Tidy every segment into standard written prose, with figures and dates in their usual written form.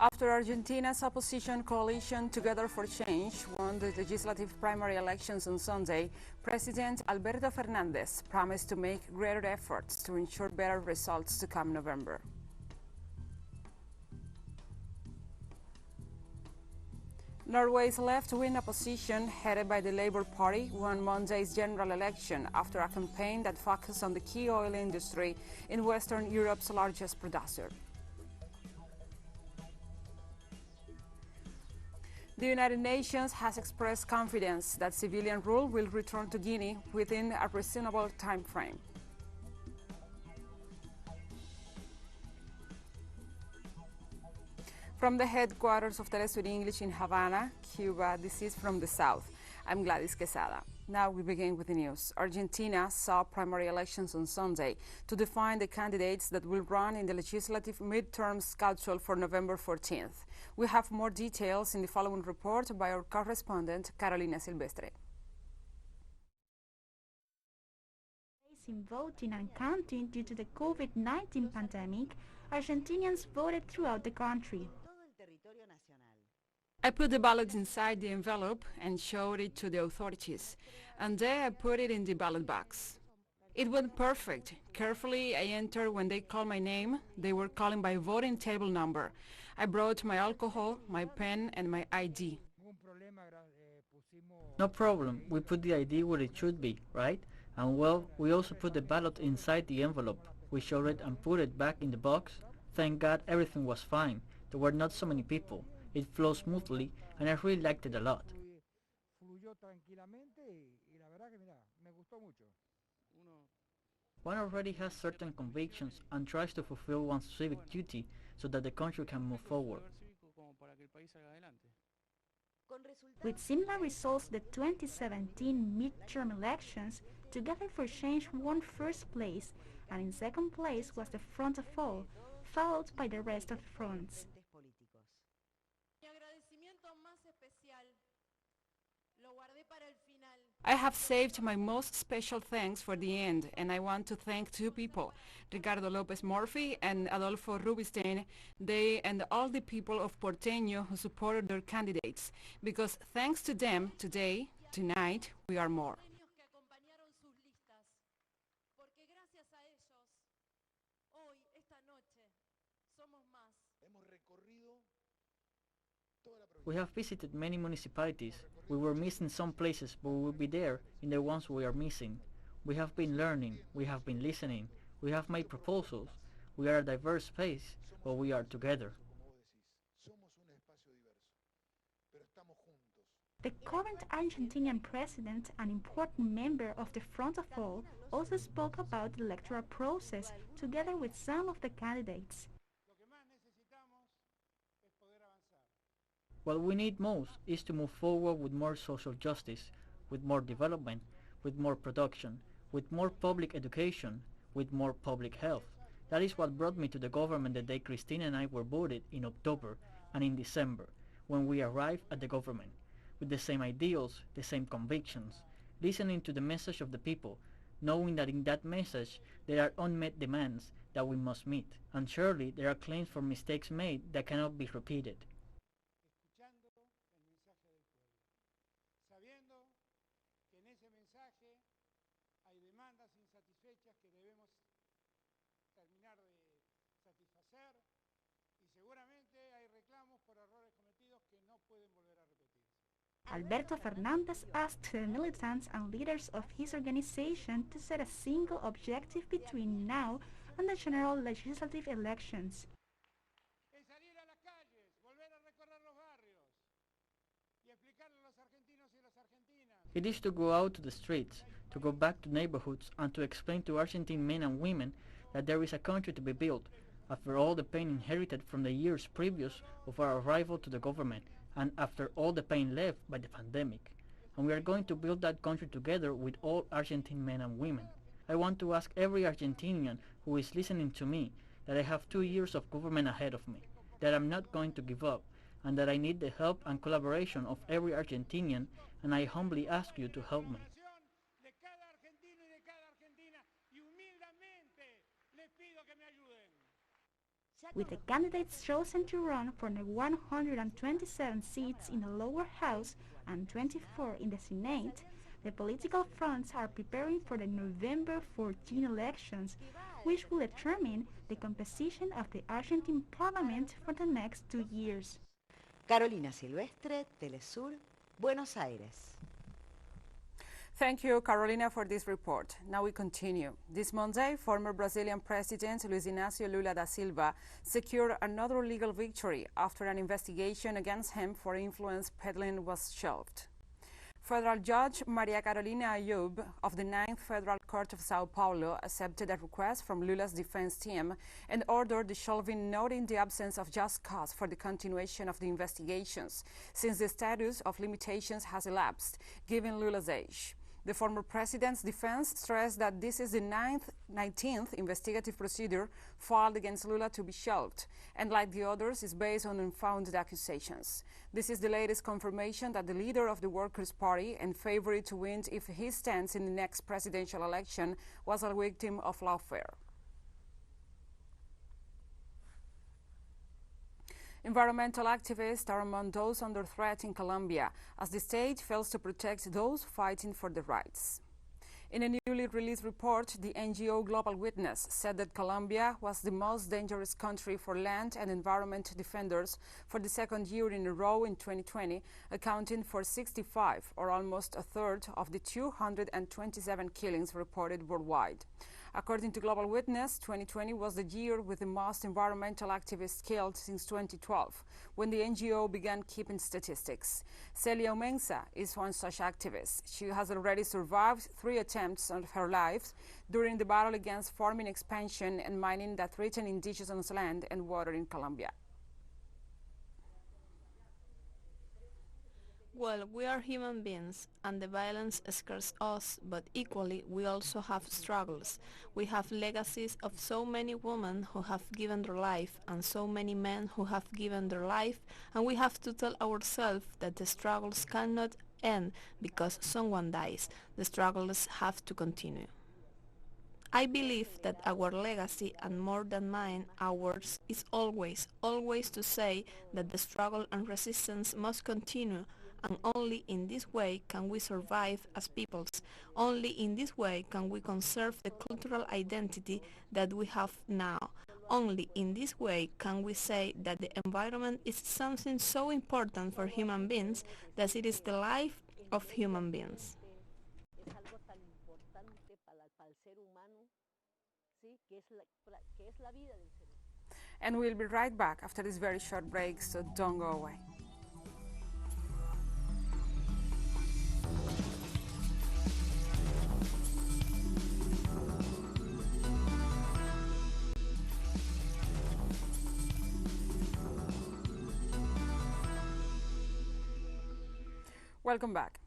After Argentina's opposition coalition Together for Change won the legislative primary elections on Sunday, President Alberto Fernandez promised to make greater efforts to ensure better results to come November. Norway's left-wing opposition, headed by the Labour Party, won Monday's general election after a campaign that focused on the key oil industry in Western Europe's largest producer. The United Nations has expressed confidence that civilian rule will return to Guinea within a reasonable time frame. From the headquarters of Telesur English in Havana, Cuba, this is From the South. I'm Gladys Quesada. Now we begin with the news. Argentina saw primary elections on Sunday to define the candidates that will run in the legislative midterms scheduled for November 14th. We have more details in the following report by our correspondent, Carolina Silvestre. In voting and counting due to the COVID-19 pandemic, Argentinians voted throughout the country. I put the ballot inside the envelope and showed it to the authorities, and then I put it in the ballot box. It went perfect. Carefully, I entered when they called my name. They were calling by voting table number. I brought my alcohol, my pen, and my ID. No problem. We put the ID where it should be, right? And well, we also put the ballot inside the envelope. We showed it and put it back in the box. Thank God everything was fine. There were not so many people. It flowed smoothly, and I really liked it a lot. One already has certain convictions and tries to fulfill one's civic duty so that the country can move forward. With similar results to the 2017 midterm elections, Together for Change won first place, and in second place was the Front of All, followed by the rest of the fronts. I have saved my most special thanks for the end, and I want to thank two people, Ricardo Lopez Murphy and Adolfo Rubinstein, they and all the people of Porteño who supported their candidates, because thanks to them, today, tonight, we are more. We have visited many municipalities. We were missing some places, but we will be there in the ones we are missing. We have been learning, we have been listening, we have made proposals. We are a diverse space, but we are together. The current Argentinian president, an important member of the Front of All, also spoke about the electoral process together with some of the candidates. What we need most is to move forward with more social justice, with more development, with more production, with more public education, with more public health. That is what brought me to the government the day Cristina and I were voted in October and in December, when we arrived at the government, with the same ideals, the same convictions, listening to the message of the people, knowing that in that message there are unmet demands that we must meet, and surely there are claims for mistakes made that cannot be repeated. Alberto Fernandez asked the militants and leaders of his organization to set a single objective between now and the general legislative elections. It is to go out to the streets, to go back to neighborhoods, and to explain to Argentine men and women that there is a country to be built, after all the pain inherited from the years previous of our arrival to the government, and after all the pain left by the pandemic. And we are going to build that country together with all Argentine men and women. I want to ask every Argentinian who is listening to me that I have 2 years of government ahead of me, that I'm not going to give up, and that I need the help and collaboration of every Argentinian, and I humbly ask you to help me. With the candidates chosen to run for the 127 seats in the lower house and 24 in the Senate, the political fronts are preparing for the November 14 elections, which will determine the composition of the Argentine parliament for the next 2 years. Carolina Silvestre, Telesur, Buenos Aires. Thank you, Carolina, for this report. Now we continue. This Monday, former Brazilian President Luiz Inácio Lula da Silva secured another legal victory after an investigation against him for influence peddling was shelved. Federal Judge Maria Carolina Ayub of the 9th Federal Court of Sao Paulo accepted a request from Lula's defense team and ordered the shelving, noting the absence of just cause for the continuation of the investigations, since the statute of limitations has elapsed, given Lula's age. The former president's defense stressed that this is the 19th investigative procedure filed against Lula to be shelved, and like the others, is based on unfounded accusations. This is the latest confirmation that the leader of the Workers' Party and favorite to win if he stands in the next presidential election was a victim of lawfare. Environmental activists are among those under threat in Colombia, as the state fails to protect those fighting for their rights. In a newly released report, the NGO Global Witness said that Colombia was the most dangerous country for land and environment defenders for the second year in a row in 2020, accounting for 65, or almost a third, of the 227 killings reported worldwide. According to Global Witness, 2020 was the year with the most environmental activists killed since 2012, when the NGO began keeping statistics. Celia Omensa is one such activist. She has already survived 3 attempts on her life during the battle against farming expansion and mining that threaten indigenous land and water in Colombia. Well, we are human beings, and the violence scares us, but equally we also have struggles. We have legacies of so many women who have given their life, and so many men who have given their life, and we have to tell ourselves that the struggles cannot end because someone dies. The struggles have to continue. I believe that our legacy, and more than mine, ours, is always to say that the struggle and resistance must continue, and only in this way can we survive as peoples. Only in this way can we conserve the cultural identity that we have now. Only in this way can we say that the environment is something so important for human beings that it is the life of human beings. And we'll be right back after this very short break, so don't go away. Welcome back.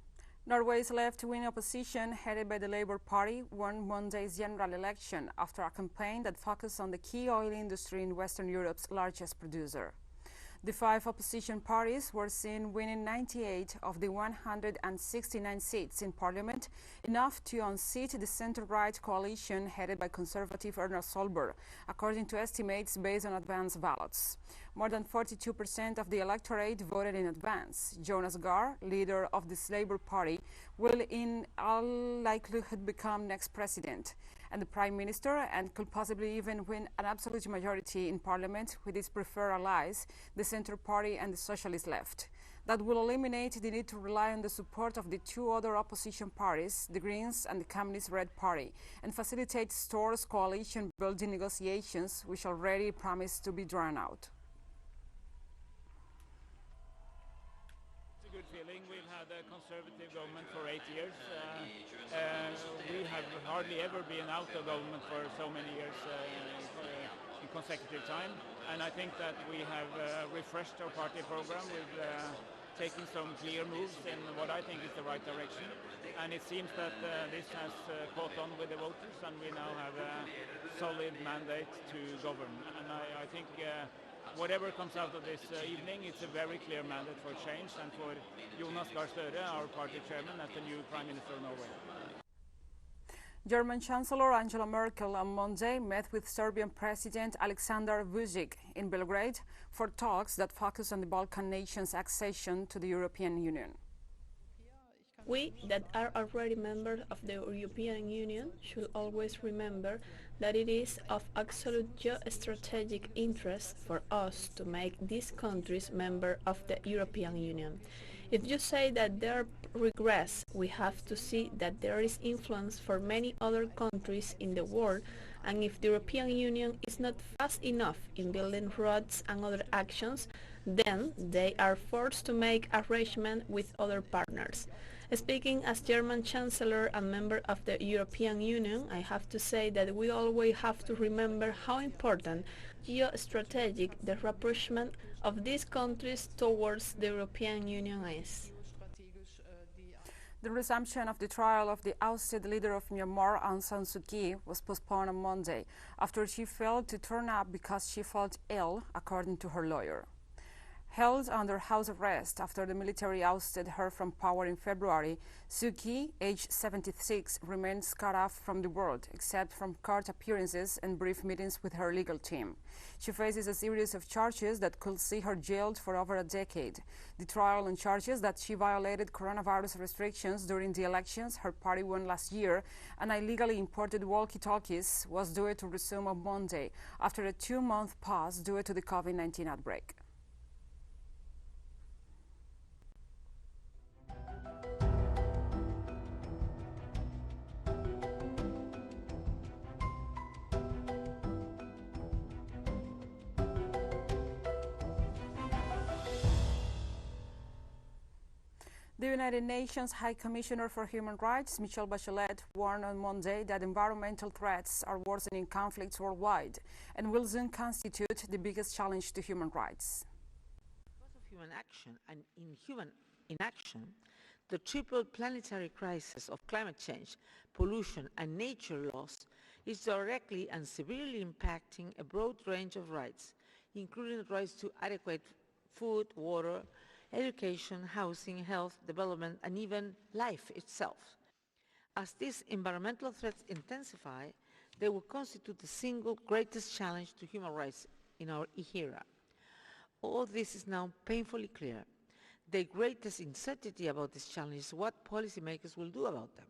Norway's left-wing opposition, headed by the Labour Party, won Monday's general election after a campaign that focused on the key oil industry in Western Europe's largest producer. The 5 opposition parties were seen winning 98 of the 169 seats in parliament, enough to unseat the centre-right coalition headed by Conservative Erna Solberg, according to estimates based on advance ballots. More than 42% of the electorate voted in advance. Jonas Gahr, leader of the Labour Party, will in all likelihood become next president and the Prime Minister, and could possibly even win an absolute majority in Parliament with his preferred allies, the Centre Party and the Socialist Left. That will eliminate the need to rely on the support of the 2 other opposition parties, the Greens and the Communist Red Party, and facilitate Stor's coalition-building negotiations, which already promised to be drawn out. Good feeling. We've had a conservative government for 8 years. We have hardly ever been out of government for so many years in consecutive time, and I think that we have refreshed our party program with taking some clear moves in what I think is the right direction, and it seems that this has caught on with the voters, and we now have a solid mandate to govern, and I think whatever comes out of this evening, it's a very clear mandate for change and for Jonas Gahr Støre, our party chairman, as the new Prime Minister of Norway. German Chancellor Angela Merkel on Monday met with Serbian President Aleksandar Vučić in Belgrade for talks that focus on the Balkan nations' accession to the European Union. We that are already members of the European Union should always remember that it is of absolute geostrategic interest for us to make these countries members of the European Union. If you say that there are regress, we have to see that there is influence for many other countries in the world, and if the European Union is not fast enough in building roads and other actions, then they are forced to make arrangements with other partners. Speaking as German Chancellor and member of the European Union, I have to say that we always have to remember how important geostrategic the rapprochement of these countries towards the European Union is. The resumption of the trial of the ousted leader of Myanmar, Aung San Suu Kyi, was postponed on Monday after she failed to turn up because she felt ill, according to her lawyer. Held under house arrest after the military ousted her from power in February, Suu Kyi, aged 76, remains cut off from the world, except from court appearances and brief meetings with her legal team. She faces a series of charges that could see her jailed for over a decade. The trial on charges that she violated coronavirus restrictions during the elections her party won last year and illegally imported walkie-talkies was due to resume on Monday after a 2-month pause due to the COVID-19 outbreak. The United Nations High Commissioner for Human Rights, Michelle Bachelet, warned on Monday that environmental threats are worsening conflicts worldwide and will soon constitute the biggest challenge to human rights. Because of human action and inhuman inaction, the triple planetary crisis of climate change, pollution, and nature loss is directly and severely impacting a broad range of rights, including the rights to adequate food, water, education, housing, health, development, and even life itself. As these environmental threats intensify, they will constitute the single greatest challenge to human rights in our era. All this is now painfully clear. The greatest uncertainty about this challenge is what policymakers will do about them.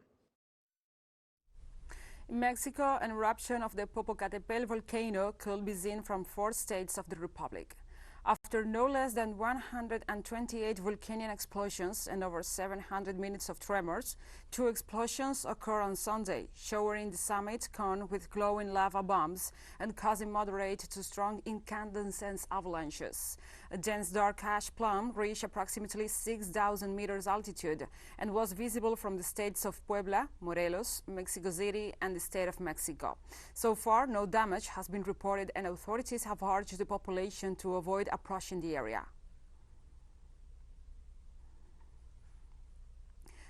In Mexico, an eruption of the Popocatépetl volcano could be seen from 4 states of the Republic. After no less than 128 volcanic explosions and over 700 minutes of tremors, 2 explosions occurred on Sunday, showering the summit cone with glowing lava bombs and causing moderate to strong incandescent avalanches. A dense dark ash plume reached approximately 6,000 meters altitude and was visible from the states of Puebla, Morelos, Mexico City, and the state of Mexico. So far, no damage has been reported, and authorities have urged the population to avoid approaching the area.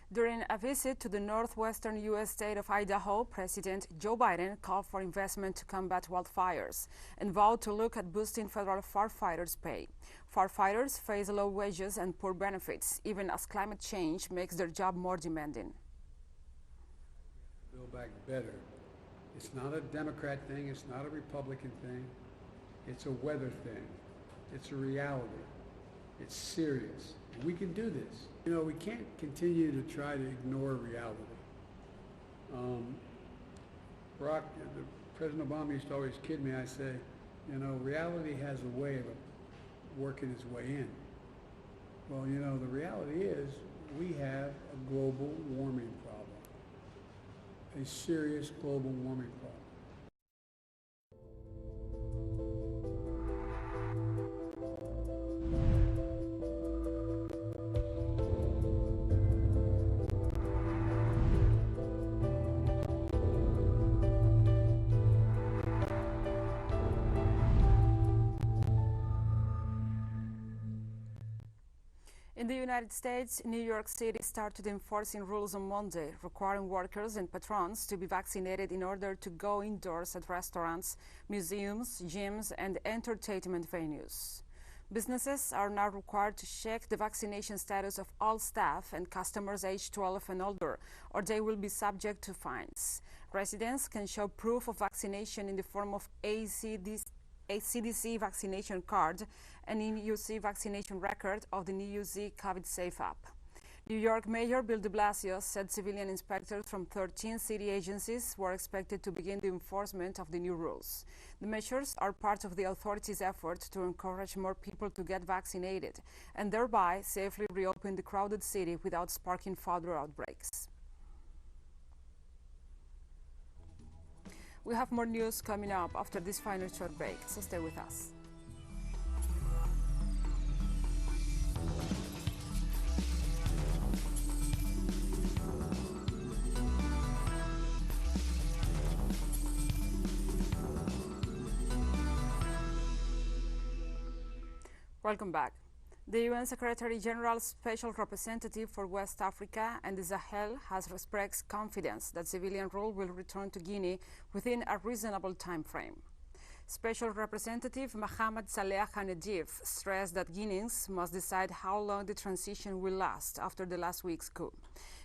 During a visit to the northwestern U.S. state of Idaho, President Joe Biden called for investment to combat wildfires and vowed to look at boosting federal firefighters' pay. Firefighters face low wages and poor benefits, even as climate change makes their job more demanding. Build back better. It's not a Democrat thing, it's not a Republican thing, it's a weather thing. It's a reality. It's serious. We can do this. You know, we can't continue to try to ignore reality. President Obama used to always kid me. I say, you know, reality has a way of working its way in. Well, you know, the reality is we have a global warming problem, a serious global warming problem. In the United States, New York City started enforcing rules on Monday, requiring workers and patrons to be vaccinated in order to go indoors at restaurants, museums, gyms, and entertainment venues. Businesses are now required to check the vaccination status of all staff and customers aged 12 and older, or they will be subject to fines. Residents can show proof of vaccination in the form of a CDC vaccination card and NUC vaccination record of the NUC COVID Safe app. New York Mayor Bill de Blasio said civilian inspectors from 13 city agencies were expected to begin the enforcement of the new rules. The measures are part of the authorities' effort to encourage more people to get vaccinated and thereby safely reopen the crowded city without sparking further outbreaks. We have more news coming up after this final short break, so stay with us. Welcome back. The UN Secretary General's Special Representative for West Africa and the Sahel has expressed confidence that civilian rule will return to Guinea within a reasonable time frame. Special Representative Mohamed Saleh Hanedjif stressed that Guineans must decide how long the transition will last after the last week's coup.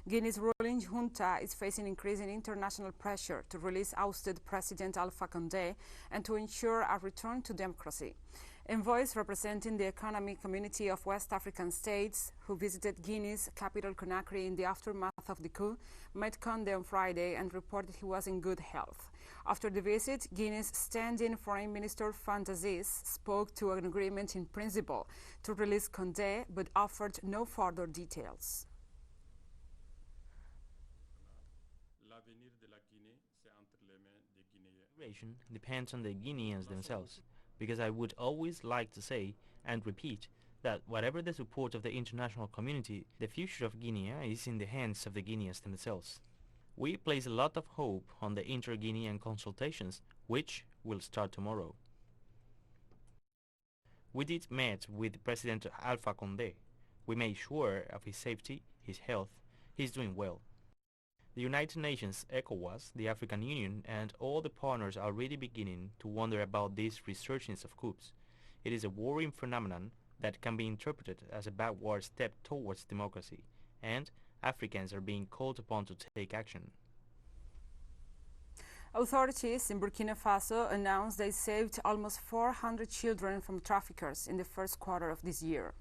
Guinea's ruling junta is facing increasing international pressure to release ousted President Alpha Condé and to ensure a return to democracy. Envoys representing the economic community of West African states who visited Guinea's capital Conakry in the aftermath of the coup met Condé on Friday and reported he was in good health. After the visit, Guinea's standing Foreign Minister Fernandez spoke to an agreement in principle to release Condé but offered no further details. Depends on the Guineans themselves, because I would always like to say and repeat that whatever the support of the international community, the future of Guinea is in the hands of the Guineans themselves. We place a lot of hope on the inter-Guinean consultations, which will start tomorrow. We did meet with President Alpha Condé. We made sure of his safety, his health. He's doing well. The United Nations, ECOWAS, the African Union, and all the partners are already beginning to wonder about this resurgence of coups. It is a worrying phenomenon that can be interpreted as a backward step towards democracy, and Africans are being called upon to take action. Authorities in Burkina Faso announced they saved almost 400 children from traffickers in the first quarter of this year.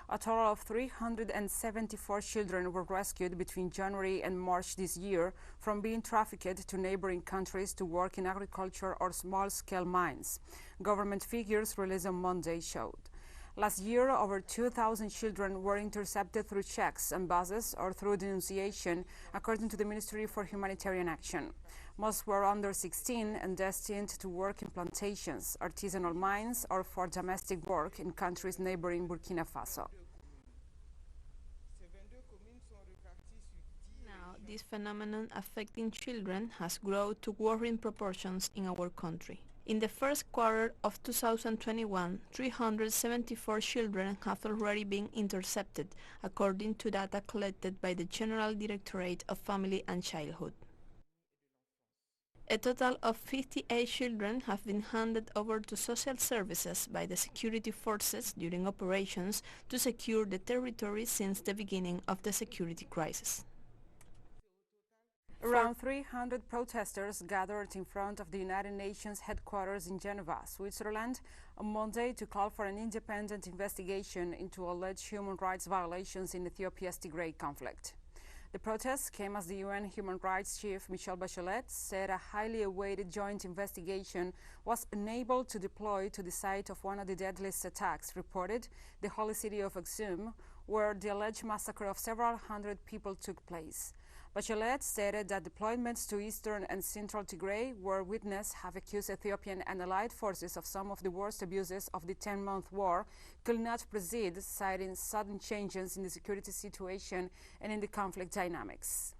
A total of 374 children were rescued between January and March this year from being trafficked to neighboring countries to work in agriculture or small-scale mines. Government figures released on Monday showed. Last year, over 2,000 children were intercepted through checks and buses or through denunciation, according to the Ministry for Humanitarian Action. Most were under 16 and destined to work in plantations, artisanal mines, or for domestic work in countries neighboring Burkina Faso. Now, this phenomenon affecting children has grown to worrying proportions in our country. In the first quarter of 2021, 374 children have already been intercepted, according to data collected by the General Directorate of Family and Childhood. A total of 58 children have been handed over to social services by the security forces during operations to secure the territory since the beginning of the security crisis. Around 300 protesters gathered in front of the United Nations headquarters in Geneva, Switzerland, on Monday to call for an independent investigation into alleged human rights violations in Ethiopia's Tigray conflict. The protests came as the UN Human Rights Chief Michelle Bachelet said a highly awaited joint investigation was unable to deploy to the site of one of the deadliest attacks reported, the holy city of Aksum, where the alleged massacre of several hundred people took place. Bachelet stated that deployments to eastern and central Tigray, where witnesses have accused Ethiopian and allied forces of some of the worst abuses of the 10-month war, could not proceed, citing sudden changes in the security situation and in the conflict dynamics.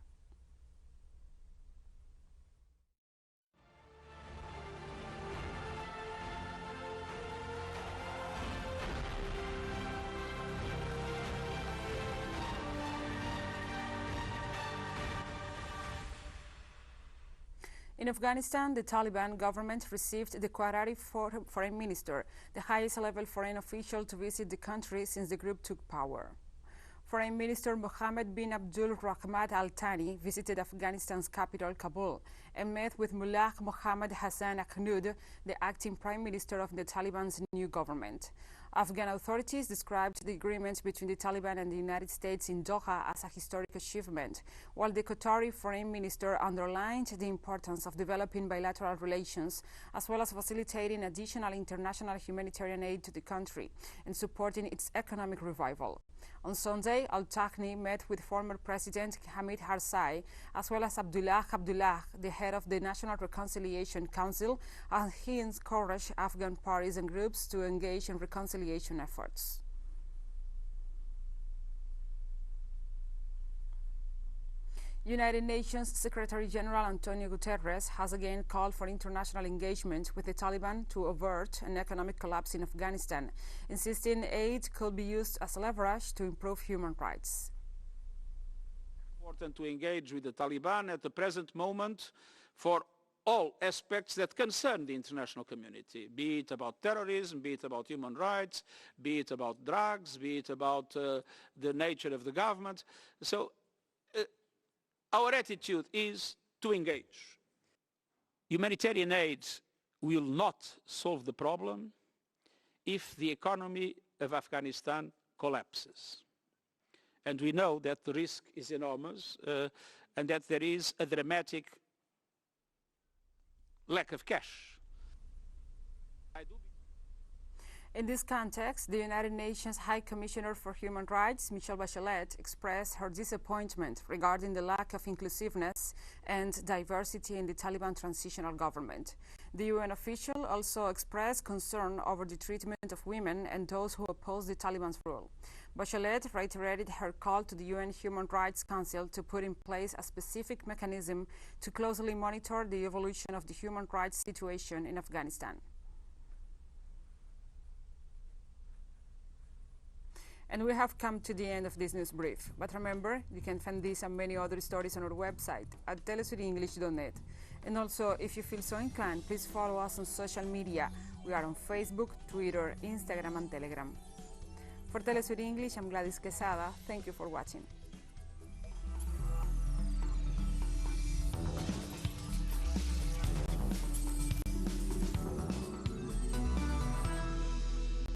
In Afghanistan, the Taliban government received the Qatari foreign minister, the highest level foreign official to visit the country since the group took power. Foreign Minister Mohammed bin Abdul Rahman Al Thani visited Afghanistan's capital, Kabul, and met with Mullah Mohammad Hassan Akhnud, the acting prime minister of the Taliban's new government. Afghan authorities described the agreement between the Taliban and the United States in Doha as a historic achievement, while the Qatari foreign minister underlined the importance of developing bilateral relations, as well as facilitating additional international humanitarian aid to the country and supporting its economic revival. On Sunday, Al-Thani met with former President Hamid Karzai, as well as Abdullah Abdullah, the head of the National Reconciliation Council, and he encouraged Afghan parties and groups to engage in reconciliation efforts. United Nations Secretary General Antonio Guterres has again called for international engagement with the Taliban to avert an economic collapse in Afghanistan, insisting aid could be used as leverage to improve human rights. It's important to engage with the Taliban at the present moment for all aspects that concern the international community, be it about terrorism, be it about human rights, be it about drugs, be it about the nature of the government. So our attitude is to engage. Humanitarian aid will not solve the problem if the economy of Afghanistan collapses. And we know that the risk is enormous and that there is a dramatic lack of cash. In this context, the United Nations High Commissioner for Human Rights, Michelle Bachelet, expressed her disappointment regarding the lack of inclusiveness and diversity in the Taliban transitional government. The UN official also expressed concern over the treatment of women and those who oppose the Taliban's rule. Bachelet reiterated her call to the UN Human Rights Council to put in place a specific mechanism to closely monitor the evolution of the human rights situation in Afghanistan. And we have come to the end of this news brief. But remember, you can find this and many other stories on our website at telesurenglish.net. And also, if you feel so inclined, please follow us on social media. We are on Facebook, Twitter, Instagram, and Telegram. For Telesur English, I'm Gladys Quesada. Thank you for watching.